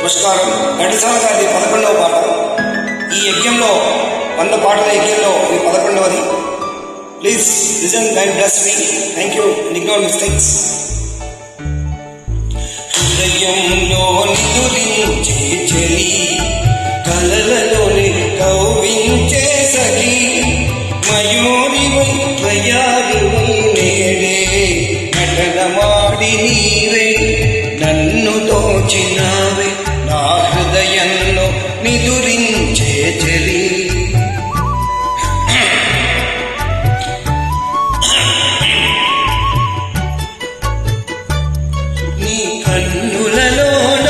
నమస్కారం. ఘంటసాల గారి 11వ పాట. ఈ యజ్ఞంలో 100 పాటల యజ్ఞంలో ఇది 11వది. Please listen and bless me. Thank you. Ignore mistakes. హృదయంలో నిదురించే చెలి, కలలలోని కవ్వించే సఖి, మయూరివై త్వయారివై నేడే నటనమాడి నీవే నన్ను దోచినావే, నా హృదయంలో నిదురించే చెలి. నీ కన్నులలోన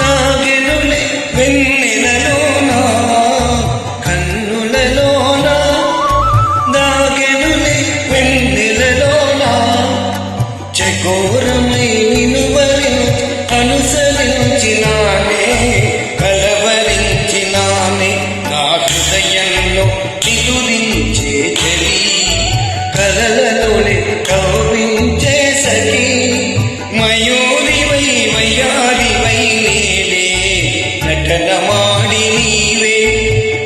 దాగెనులే వెన్నెలలోన, కన్నులలోన దాగెనులే వెన్నెలలోన, చకోరమై అనుసరించినానే కలవరించినానే, నా హృదయంలో నిదురించే చెలి, కలలలోనే కవ్వించే సఖి, మయూరివై వయ్యారివై నేడే నటనమాడి నీవే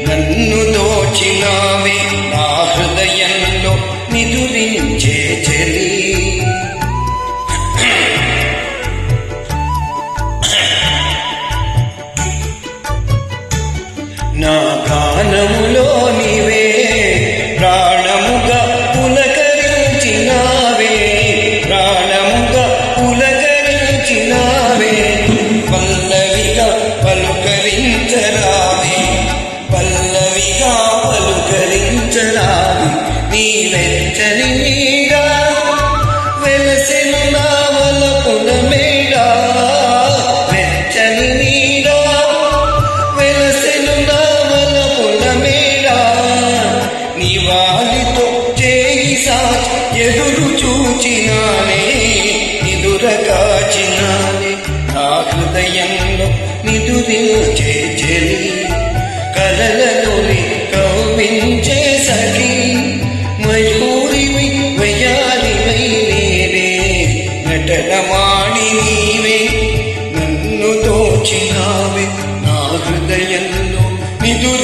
నన్ను దోచినావే, నా హృదయంలో నిదురించే చెలి. నా గానములో నీవే ప్రాణముగా పులకరించినావే, ప్రాణముగా పులకరించినావే, పల్లవిగా పలుకరించరావే, పల్లవిగా పలుకరించరావే, నీ వెచ్చని నీడా వెలసెను నా వలపున మేడా, వెచ్చని నీడా వెలసెను నా వలపున మేడా, నీ వాలితో చేయి సాచి ఎదురు చూచినానే, ఎదుర కాచినానే, నా హృదయంలో నిదురించే చెలి, కలలలోని కవ్వించే సఖి, మయూరివై వయ్యారివై నేడే నటనమాడి నీవే నన్ను దోచినావే, నా హృదయంలో నిదురు